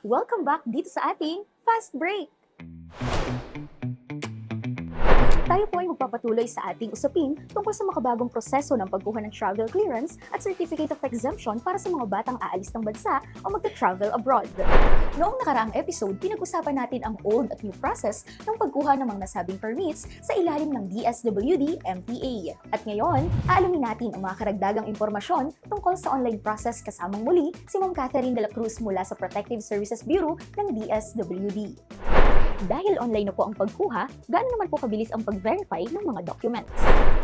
Welcome back dito sa ating Fast Break! Tayo po ay magpapatuloy sa ating usapin tungkol sa makabagong proseso ng pagkuha ng travel clearance at Certificate of Exemption para sa mga batang aalis ng bansa o magta-travel abroad. Noong nakaraang episode, pinag-usapan natin ang old at new process ng pagkuha ng mga nasabing permits sa ilalim ng DSWD MPA. At ngayon, aalamin natin ang mga karagdagang impormasyon tungkol sa online process kasamang muli si Ma'am Catherine de la Cruz mula sa Protective Services Bureau ng DSWD. Dahil online na po ang pagkuha, gaano naman po kabilis ang pag-verify ng mga documents?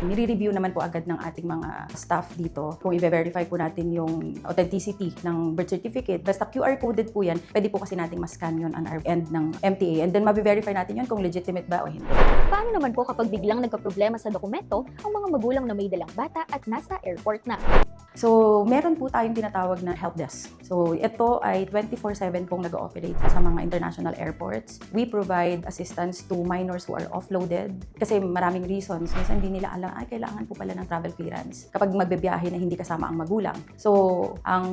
Nire-review naman po agad ng ating mga staff dito kung i-verify po natin yung authenticity ng birth certificate. Basta QR coded po yan, pwede po kasi nating ma-scan yun on our end ng MTA and then ma-verify natin yun kung legitimate ba o hindi. Paano naman po kapag biglang nagka-problema sa dokumento ang mga magulang na may dalang bata at nasa airport na? So, meron po tayong tinatawag na help desk. So, ito ay 24/7 pong nag-ooperate sa mga international airports. We provide assistance to minors who are offloaded kasi maraming reasons. Minsan hindi nila alam, kailangan po pala ng travel clearance kapag magbebiyahe na hindi kasama ang magulang. So, ang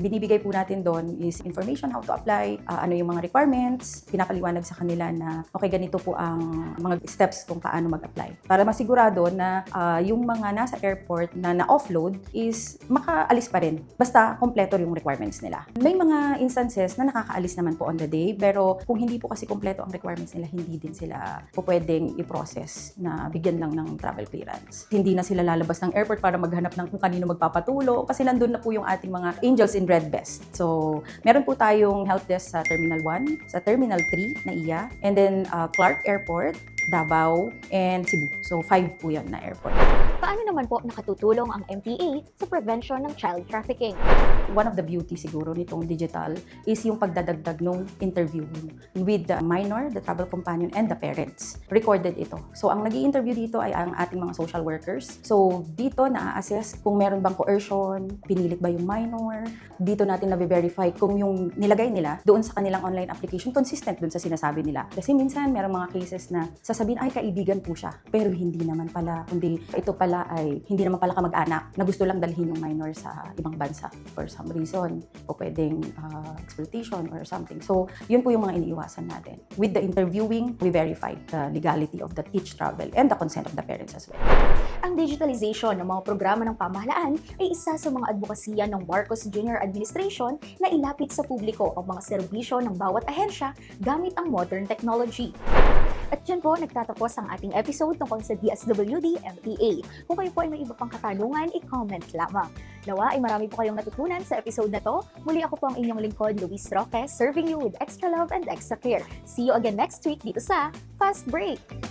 binibigay po natin doon is information how to apply, ano yung mga requirements, pinapaliwanag sa kanila na okay, ganito po ang mga steps kung paano mag-apply. Para masigurado na yung mga nasa airport na na-offload is makaalis pa rin. Basta kompleto yung requirements nila. May mga instances na nakakaalis naman po on the day, pero kung hindi po kasi kompleto ang requirements nila, hindi din sila po pwedeng i-process na bigyan lang ng travel clearance. Hindi na sila lalabas ng airport para maghanap ng kung kanino magpapatulo kasi nandun na po yung ating mga angels in red vest. So, meron po tayong help desk sa Terminal 1, sa Terminal 3 na iya, and then Clark Airport, Davao, and Cebu. So, 5 po yan na airport. Paano naman po nakatutulong ang MPA sa prevention ng child trafficking? One of the beauty siguro nitong digital is yung pagdadagdag ng interview with the minor, the travel companion, and the parents. Recorded ito. So, ang nag-i-interview dito ay ang ating mga social workers. So, dito na-assess kung meron bang coercion, pinilit ba yung minor. Dito natin na-verify kung yung nilagay nila doon sa kanilang online application consistent doon sa sinasabi nila. Kasi minsan, merong mga cases na sasabihin, ay, kaibigan po siya. Pero hindi naman pala, kundi ito pala ay hindi naman pala kamag-anak na gusto lang dalhin yung minor sa ibang bansa for some reason o pwedeng exploitation or something. So, yun po yung mga iniiwasan natin. With the interviewing, we verify the legality of the each travel and the consent of the parents as well. Ang digitalization ng mga programa ng pamahalaan ay isa sa mga advokasya ng Marcos Jr. Administration na ilapit sa publiko ang mga serbisyo ng bawat ahensya gamit ang modern technology. At dyan po nagtatapos ang ating episode tungkol sa DSWD MPA. Kung kayo po ay may iba pang katanungan, i-comment lamang. Nawa ay marami po kayong natutunan sa episode na to. Muli ako po ang inyong lingkod, Luis Roque, serving you with extra love and extra care. See you again next week dito sa Fast Break!